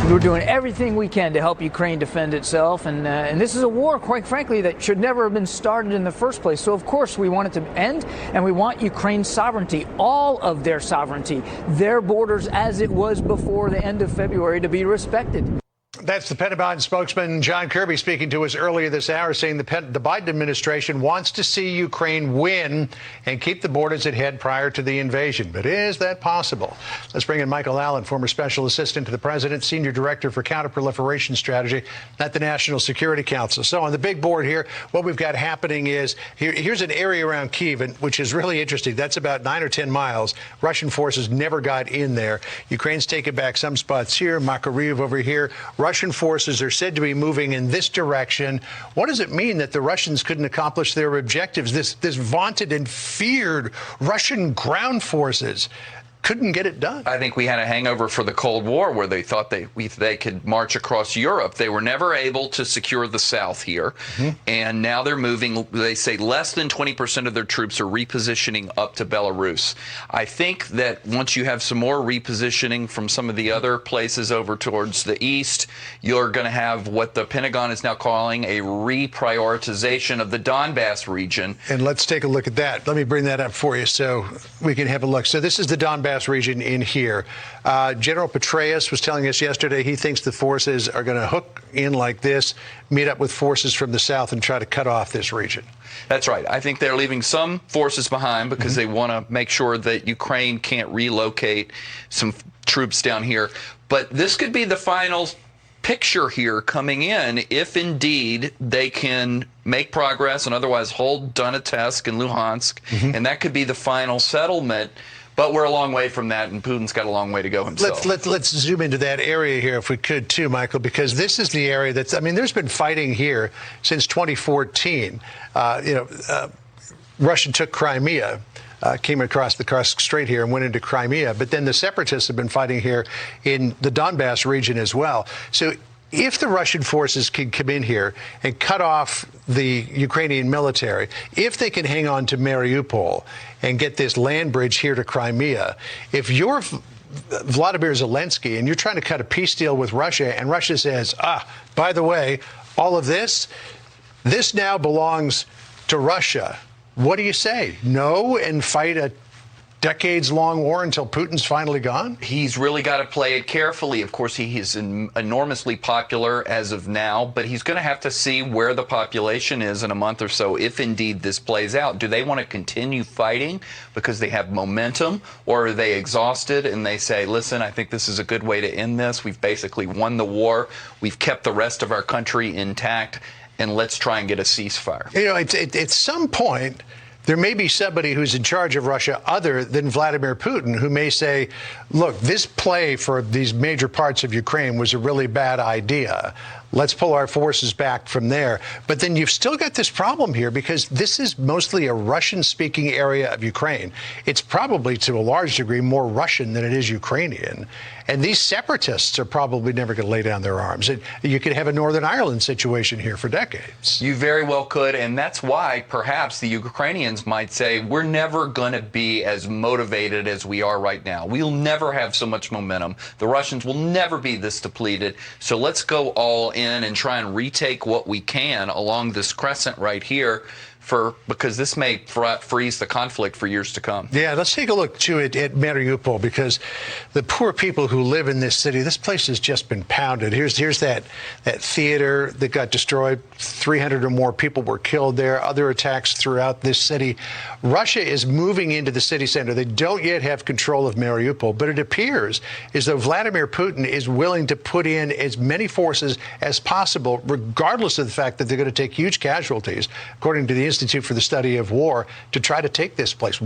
We're doing everything we can to help Ukraine defend itself, and this is a war, quite frankly, that should never have been started in the first place. So, of course, we want it to end, and we want Ukraine's sovereignty, all of their sovereignty, their borders as it was before the end of February, to be respected. That's the Pentagon spokesman John Kirby speaking to us earlier this hour, saying the Biden administration wants to see Ukraine win and keep the borders it had prior to the invasion. But is that possible? Let's bring in Michael Allen, former special assistant to the president, senior director for counterproliferation strategy at the National Security Council. So on the big board here, what we've got happening is here's an area around Kyiv, which is really interesting. That's about 9 or 10 miles. Russian forces never got in there. Ukraine's taken back some spots here, Makariv over here. Russian forces are said to be moving in this direction. What does it mean that the Russians couldn't accomplish their objectives? This vaunted and feared Russian ground forces couldn't get it done. I think we had a hangover for the Cold War where they thought they could march across Europe. They were never able to secure the South here. And now they're moving, they say less than 20% of their troops are repositioning up to Belarus. I think that once you have some more repositioning from some of the other places over towards the east, you're going to have what the Pentagon is now calling a reprioritization of the Donbass region. And let's take a look at that. Let me bring that up for you so we can have a look. So this is the Donbass region in here. General Petraeus was telling us yesterday he thinks the forces are going to hook in like this, meet up with forces from the south and try to cut off this region. That's right. I think they're leaving some forces behind because they want to make sure that Ukraine can't relocate some troops down here. But this could be the final picture here coming in if indeed they can make progress and otherwise hold Donetsk and Luhansk, and that could be the final settlement. But we're a long way from that, and Putin's got a long way to go himself. Let's zoom into that area here, if we could, too, Michael, because this is the area that's, I mean, there's been fighting here since 2014. Russia took Crimea, came across the Kursk Strait here and went into Crimea. But then the separatists have been fighting here in the Donbass region as well. So if the Russian forces can come in here and cut off the Ukrainian military, if they can hang on to Mariupol and get this land bridge here to Crimea, if you're Vladimir Zelensky and you're trying to cut a peace deal with Russia and Russia says, by the way, all of this now belongs to Russia, what do you say? No, and fight a decades-long war until Putin's finally gone? He's really got to play it carefully. Of course, he is enormously popular as of now, but he's going to have to see where the population is in a month or so if indeed this plays out. Do they want to continue fighting because they have momentum, or are they exhausted and they say, listen, I think this is a good way to end this. We've basically won the war. We've kept the rest of our country intact, and let's try and get a ceasefire. You know, at some point, there may be somebody who's in charge of Russia other than Vladimir Putin who may say, look, this play for these major parts of Ukraine was a really bad idea. Let's pull our forces back from there. But then you've still got this problem here because this is mostly a Russian-speaking area of Ukraine. It's probably to a large degree more Russian than it is Ukrainian. And these separatists are probably never going to lay down their arms. And you could have a Northern Ireland situation here for decades. You very well could. And that's why perhaps the Ukrainians might say, we're never going to be as motivated as we are right now. We'll never have so much momentum. The Russians will never be this depleted. So let's go all in and try and retake what we can along this crescent right here because this may freeze the conflict for years to come. Yeah, let's take a look, too, at Mariupol, because the poor people who live in this city, this place has just been pounded. Here's that theater that got destroyed. 300 or more people were killed there. Other attacks throughout this city. Russia is moving into the city center. They don't yet have control of Mariupol, but it appears as though Vladimir Putin is willing to put in as many forces as possible, regardless of the fact that they're going to take huge casualties, according to the Institute for the Study of War, to try to take this place.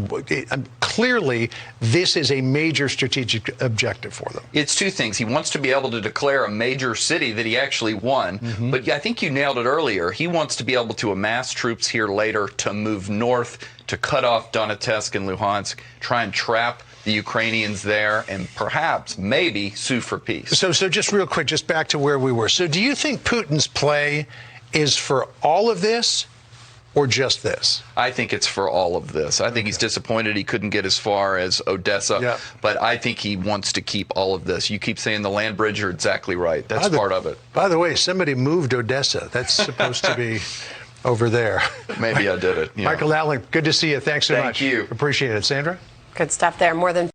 Clearly, this is a major strategic objective for them. It's two things. He wants to be able to declare a major city that he actually won. But I think you nailed it earlier. He wants to be able to amass troops here later to move north, to cut off Donetsk and Luhansk, try and trap the Ukrainians there, and perhaps, maybe, sue for peace. So just real quick, just back to where we were. So do you think Putin's play is for all of this, or just this? I think it's for all of this. I think he's disappointed he couldn't get as far as Odessa, Yeah. but I think he wants to keep all of this. You keep saying the land bridge, you're exactly right. That's part of it. By the way, somebody moved Odessa. That's supposed to be over there. Maybe I did it. Yeah. Michael Allen, good to see you. Thanks so much. Thank you. Appreciate it. Sandra? Good stuff there. More than